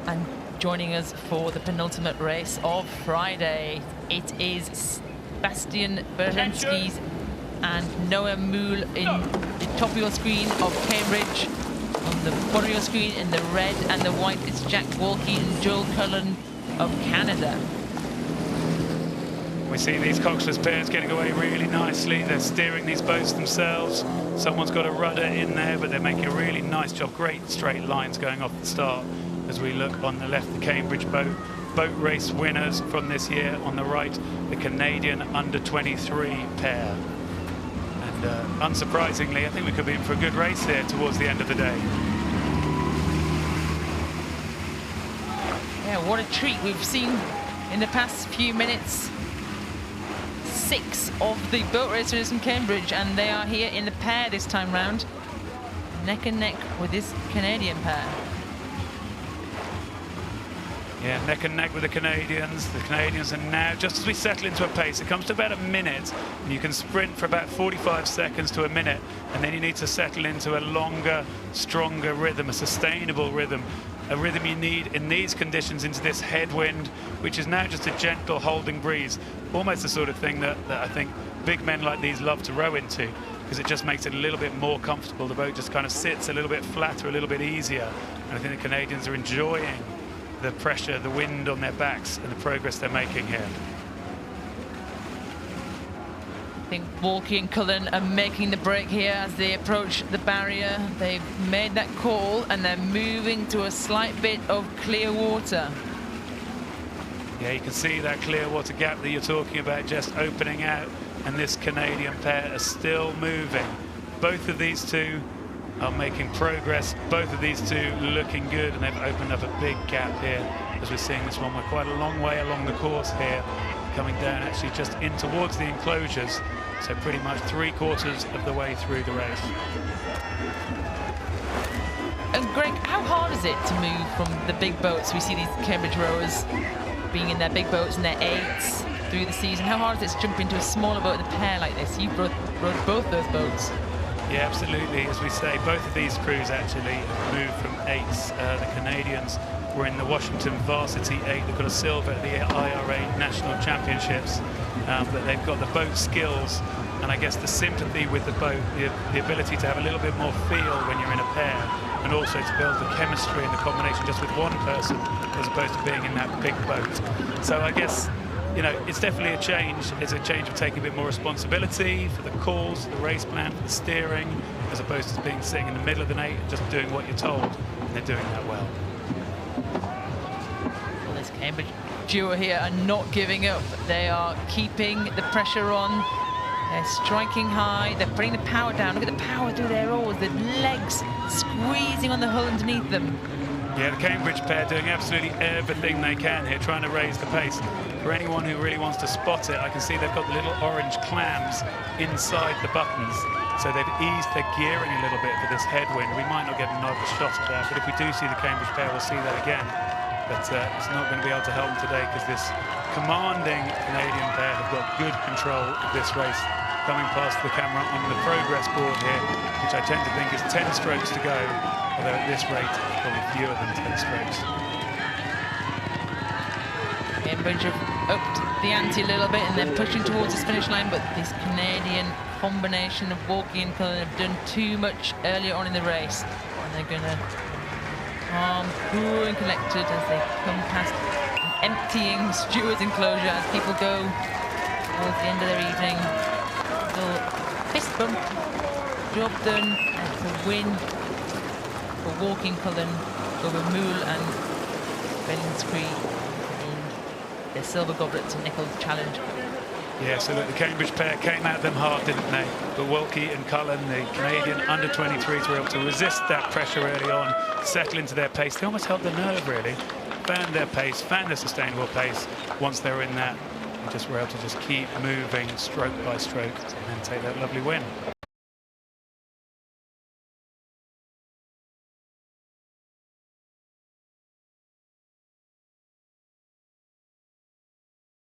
and joining us for the penultimate race of Friday. It is Bastian Benzecry and Noah Mouelle in the top of your screen of Cambridge. On the bottom of your screen in the red and the white, it's Jack Walkey and Joel Cullen of Canada. We see these coxless pairs getting away really nicely. They're steering these boats themselves. Someone's got a rudder in there, but they're making a really nice job. Great straight lines going off the start. As we look on the left, the Cambridge boat race winners from this year. On the right, the Canadian under-23 pair. And unsurprisingly, I think we could be in for a good race here towards the end of the day. Yeah, what a treat. We've seen in the past few minutes 6 of the boat race winners from Cambridge, and they are here in the pair this time round, neck and neck with this Canadian pair. Yeah, neck and neck with the Canadians. The Canadians are now, just as we settle into a pace, it comes to about a minute, and you can sprint for about 45 seconds to a minute, and then you need to settle into a longer, stronger rhythm, a sustainable rhythm, a rhythm you need in these conditions into this headwind, which is now just a gentle holding breeze, almost the sort of thing that I think big men like these love to row into, because it just makes it a little bit more comfortable. The boat just kind of sits a little bit flatter, a little bit easier, and I think the Canadians are enjoying the pressure, the wind on their backs, and the progress they're making here. I think Walkey and Cullen are making the break here as they approach the barrier. They've made that call and they're moving to a slight bit of clear water. Yeah, you can see that clear water gap that you're talking about just opening out, and this Canadian pair are still moving. Both of these two are making progress. Both of these two looking good, and they've opened up a big gap here as we're seeing this one. We're quite a long way along the course here, coming down actually just in towards the enclosures, so pretty much 3/4 of the way through the race. And Greg, how hard is it to move from the big boats? We see these Cambridge rowers being in their big boats and their 8s through the season. How hard is it to jump into a smaller boat in a pair like this? You've rowed both those boats. Yeah, absolutely. As we say, both of these crews actually moved from 8s. The Canadians were in the Washington Varsity 8. They've got a silver at the IRA National Championships, but they've got the boat skills and I guess the sympathy with the boat, the ability to have a little bit more feel when you're in a pair, and also to build the chemistry and the combination just with one person as opposed to being in that big boat. So I guess, you know, it's definitely a change. It's a change of taking a bit more responsibility for the calls, the race plan, for the steering, as opposed to being sitting in the middle of the night and just doing what you're told. And they're doing that well. Well, this Cambridge duo here are not giving up. They are keeping the pressure on. They're striking high. They're putting the power down. Look at the power through their oars. The legs squeezing on the hull underneath them. Yeah, the Cambridge pair doing absolutely everything they can here, trying to raise the pace. For anyone who really wants to spot it, I can see they've got the little orange clams inside the buttons. So they've eased their gearing a little bit for this headwind. We might not get another shot at that, but if we do see the Cambridge pair, we'll see that again. But it's not going to be able to help them today, because this commanding Canadian pair have got good control of this race. Coming past the camera on the progress board here, which I tend to think is 10 strokes to go, although at this rate, it's probably fewer than 10 strokes. Cambridge have upped the ante a little bit and they're pushing towards this finish line, but this Canadian combination of Walkey and Cullen have done too much earlier on in the race, and they're going to calm, cool and collected as they come past an emptying stewards enclosure as people go towards the end of their evening. Little fist bump, job done, and it's a win for Walkey and Cullen over Mouelle and Benzecry in the Silver Goblets and Nickalls Challenge. Yeah, so look, the Cambridge pair came at them hard, didn't they? But Walkey and Cullen, the Canadian under-23s, were able to resist that pressure early on, settle into their pace. They almost held the nerve, really. Found their pace, found their sustainable pace once they were in that, and just were able to just keep moving stroke by stroke and then take that lovely win.